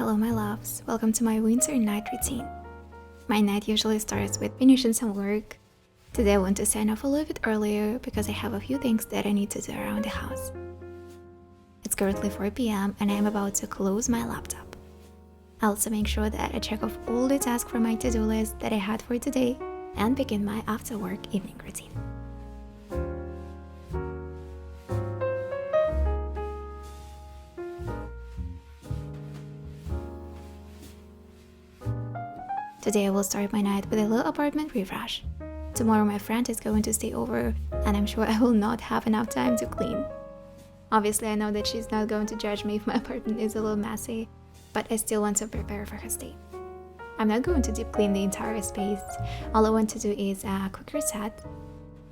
Hello my loves, welcome to my winter night routine. My night usually starts with finishing some work. Today I want to sign off a little bit earlier because I have a few things that I need to do around the house. It's currently 4 p.m. and I am about to close my laptop. I also make sure that I check off all the tasks from my to-do list that I had for today and begin my after work evening routine. Today I will start my night with a little apartment refresh. Tomorrow my friend is going to stay over and I'm sure I will not have enough time to clean. Obviously I know that she's not going to judge me if my apartment is a little messy, but I still want to prepare for her stay. I'm not going to deep clean the entire space. All I want to do is a quick reset.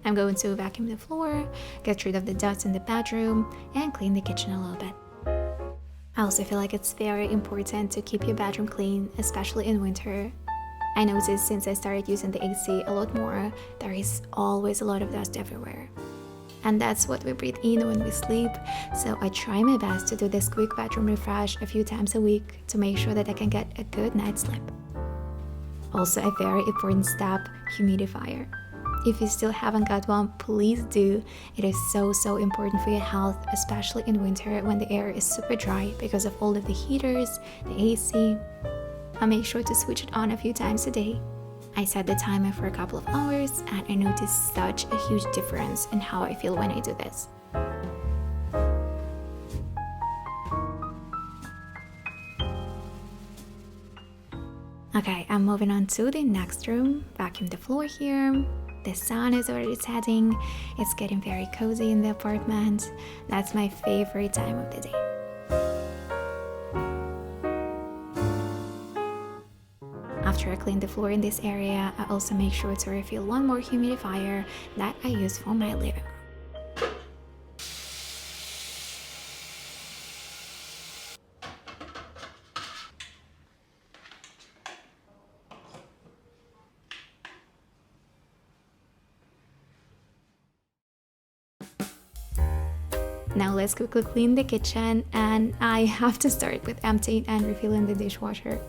I'm going to vacuum the floor, get rid of the dust in the bedroom, and clean the kitchen a little bit. I also feel like it's very important to keep your bedroom clean, especially in winter. I noticed since I started using the AC a lot more, there is always a lot of dust everywhere. And that's what we breathe in when we sleep, so I try my best to do this quick bedroom refresh a few times a week to make sure that I can get a good night's sleep. Also a very important step, humidifier. If you still haven't got one, please do. It is so important for your health, especially in winter when the air is super dry because of all of the heaters, the AC. I make sure to switch it on a few times a day. I set the timer for a couple of hours and I notice such a huge difference in how I feel when I do this. Okay, I'm moving on to the next room. Vacuum the floor here. The sun is already setting. It's getting very cozy in the apartment. That's my favorite time of the day. After I clean the floor in this area, I also make sure to refill one more humidifier that I use for my living room. Now let's quickly clean the kitchen, and I have to start with emptying and refilling the dishwasher.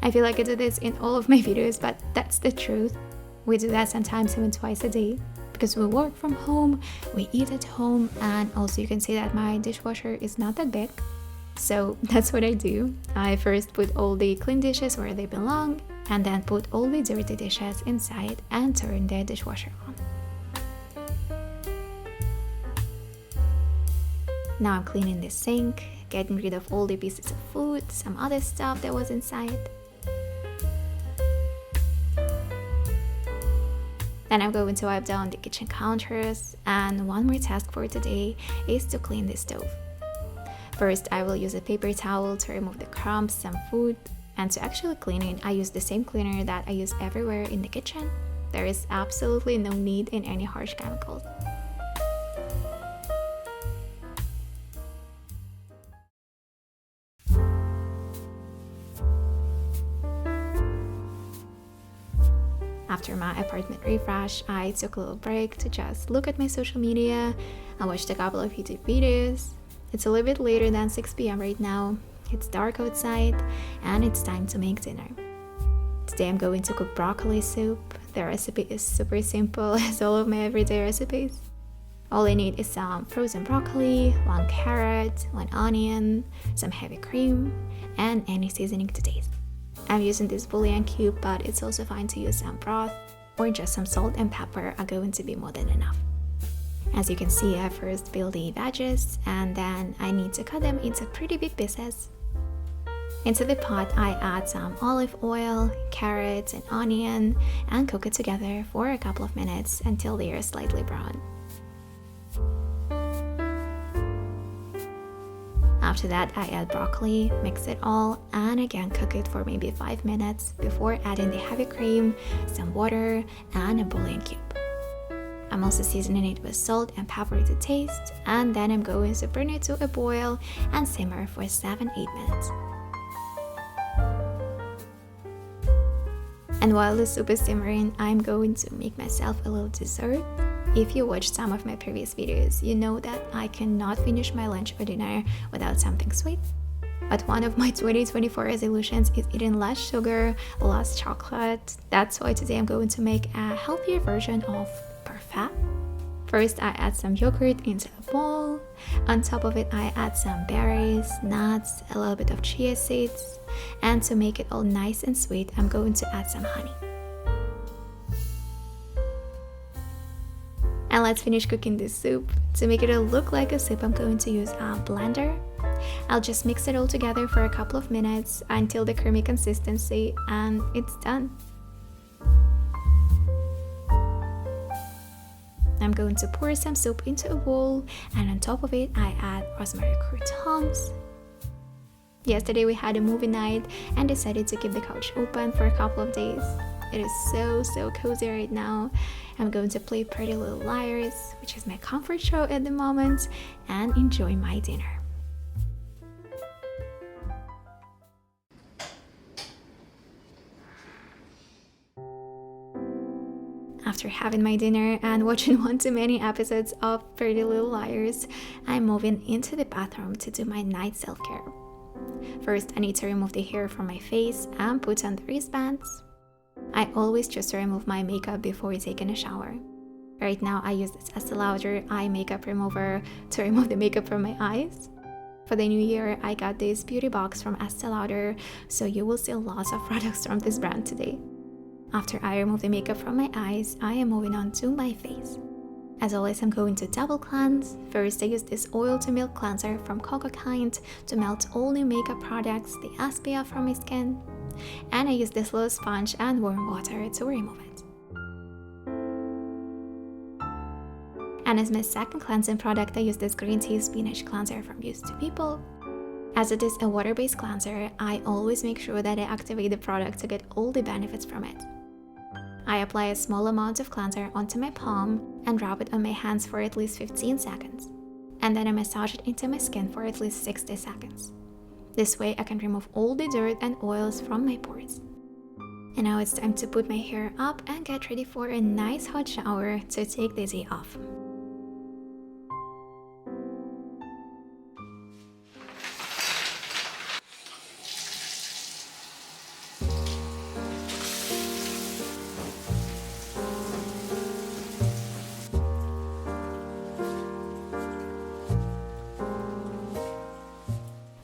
I feel like I do this in all of my videos, but that's the truth. We do that sometimes even twice a day because we work from home, we eat at home, and also you can see that my dishwasher is not that big. So that's what I do. I first put all the clean dishes where they belong and then put all the dirty dishes inside and turn the dishwasher on. Now I'm cleaning the sink, getting rid of all the pieces of food, some other stuff that was inside. Then I'm going to wipe down the kitchen counters, and one more task for today is to clean the stove. First, I will use a paper towel to remove the crumbs, some food, and to actually clean it, I use the same cleaner that I use everywhere in the kitchen. There is absolutely no need in any harsh chemicals. After my apartment refresh, I took a little break to just look at my social media. I watched a couple of YouTube videos. It's a little bit later than 6 p.m. right now. It's dark outside and it's time to make dinner. Today I'm going to cook broccoli soup. The recipe is super simple as all of my everyday recipes. All I need is some frozen broccoli, 1 carrot, 1 onion, some heavy cream, and any seasoning to taste. I'm using this bouillon cube, but it's also fine to use some broth or just some salt and pepper are going to be more than enough. As you can see, I first peel the veggies and then I need to cut them into pretty big pieces. Into the pot, I add some olive oil, carrots and onion and cook it together for a couple of minutes until they are slightly brown. After that, I add broccoli, mix it all, and again cook it for maybe 5 minutes before adding the heavy cream, some water, and a bouillon cube. I'm also seasoning it with salt and pepper to taste, and then I'm going to bring it to a boil and simmer for 7-8 minutes. And while the soup is simmering, I'm going to make myself a little dessert. If you watched some of my previous videos, you know that I cannot finish my lunch or dinner without something sweet. But one of my 2024 resolutions is eating less sugar, less chocolate. That's why today I'm going to make a healthier version of parfait. First, I add some yogurt into a bowl. On top of it, I add some berries, nuts, a little bit of chia seeds. And to make it all nice and sweet, I'm going to add some honey. And let's finish cooking this soup. To make it look like a soup, I'm going to use a blender. I'll just mix it all together for a couple of minutes until the creamy consistency, and it's done. I'm going to pour some soup into a bowl, and on top of it I add rosemary croutons. Yesterday we had a movie night and decided to keep the couch open for a couple of days. It is so cozy right now. I'm going to play Pretty Little Liars, which is my comfort show at the moment, and enjoy my dinner. After having my dinner and watching one too many episodes of Pretty Little Liars, I'm moving into the bathroom to do my night self-care. First, I need to remove the hair from my face and put on the wristbands. I always choose to remove my makeup before taking a shower. Right now, I use this Estee Lauder eye makeup remover to remove the makeup from my eyes. For the new year, I got this beauty box from Estee Lauder, so you will see lots of products from this brand today. After I remove the makeup from my eyes, I am moving on to my face. As always, I'm going to double cleanse. First, I use this oil to milk cleanser from Coco Kind to melt all new makeup products, the SPF from my skin. And I use this little sponge and warm water to remove it. And as my second cleansing product, I use this green tea spinach cleanser from Used to People. As it is a water-based cleanser, I always make sure that I activate the product to get all the benefits from it. I apply a small amount of cleanser onto my palm and rub it on my hands for at least 15 seconds. And then I massage it into my skin for at least 60 seconds. This way I can remove all the dirt and oils from my pores. And now it's time to put my hair up and get ready for a nice hot shower to take the day off.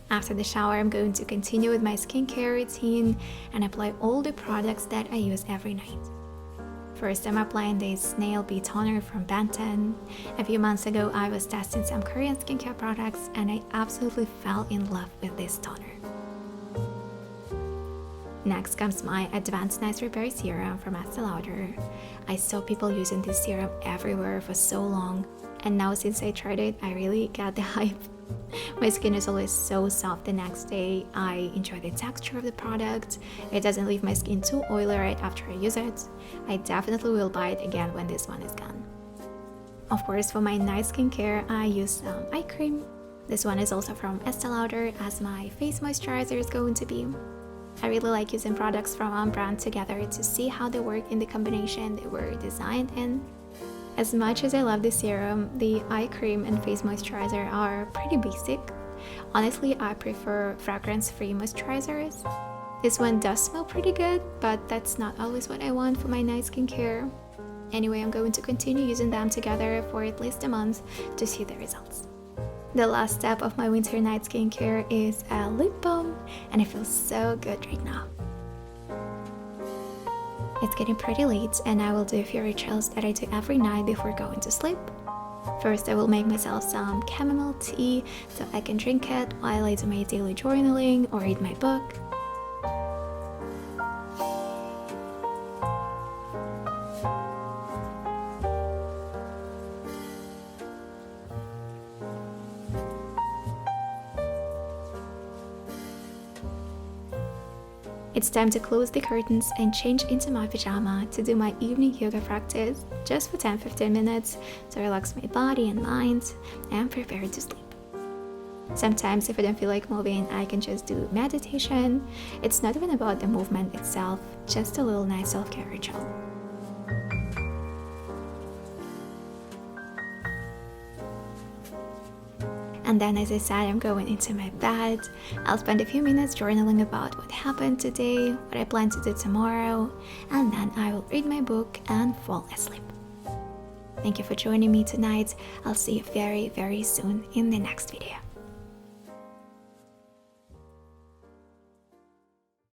After the shower, I'm going to continue with my skincare routine and apply all the products that I use every night. First, I'm applying this Snail Bee Toner from Benton. A few months ago, I was testing some Korean skincare products and I absolutely fell in love with this toner. Next comes my Advanced Night Repair Serum from Estee Lauder. I saw people using this serum everywhere for so long, and now since I tried it, I really got the hype. My skin is always so soft the next day. I enjoy the texture of the product. It doesn't leave my skin too oily right after I use it. I definitely will buy it again when this one is gone. Of course, for my night skincare, I use some eye cream. This one is also from Estee Lauder, as my face moisturizer is going to be. I really like using products from one brand together to see how they work in the combination they were designed in. As much as I love the serum, the eye cream and face moisturizer are pretty basic. Honestly, I prefer fragrance-free moisturizers. This one does smell pretty good, but that's not always what I want for my night skincare. Anyway, I'm going to continue using them together for at least a month to see the results. The last step of my winter night skincare is a lip balm, and it feels so good right now. It's getting pretty late and I will do a few rituals that I do every night before going to sleep. First, I will make myself some chamomile tea so I can drink it while I do my daily journaling or read my book. It's time to close the curtains and change into my pajama to do my evening yoga practice just for 10-15 minutes to relax my body and mind and prepare to sleep. Sometimes if I don't feel like moving, I can just do meditation. It's not even about the movement itself, just a little nice self-care ritual. And then, as I said, I'm going into my bed. I'll spend a few minutes journaling about what happened today, what I plan to do tomorrow, and then I will read my book and fall asleep. Thank you for joining me tonight. I'll see you very, very soon in the next video.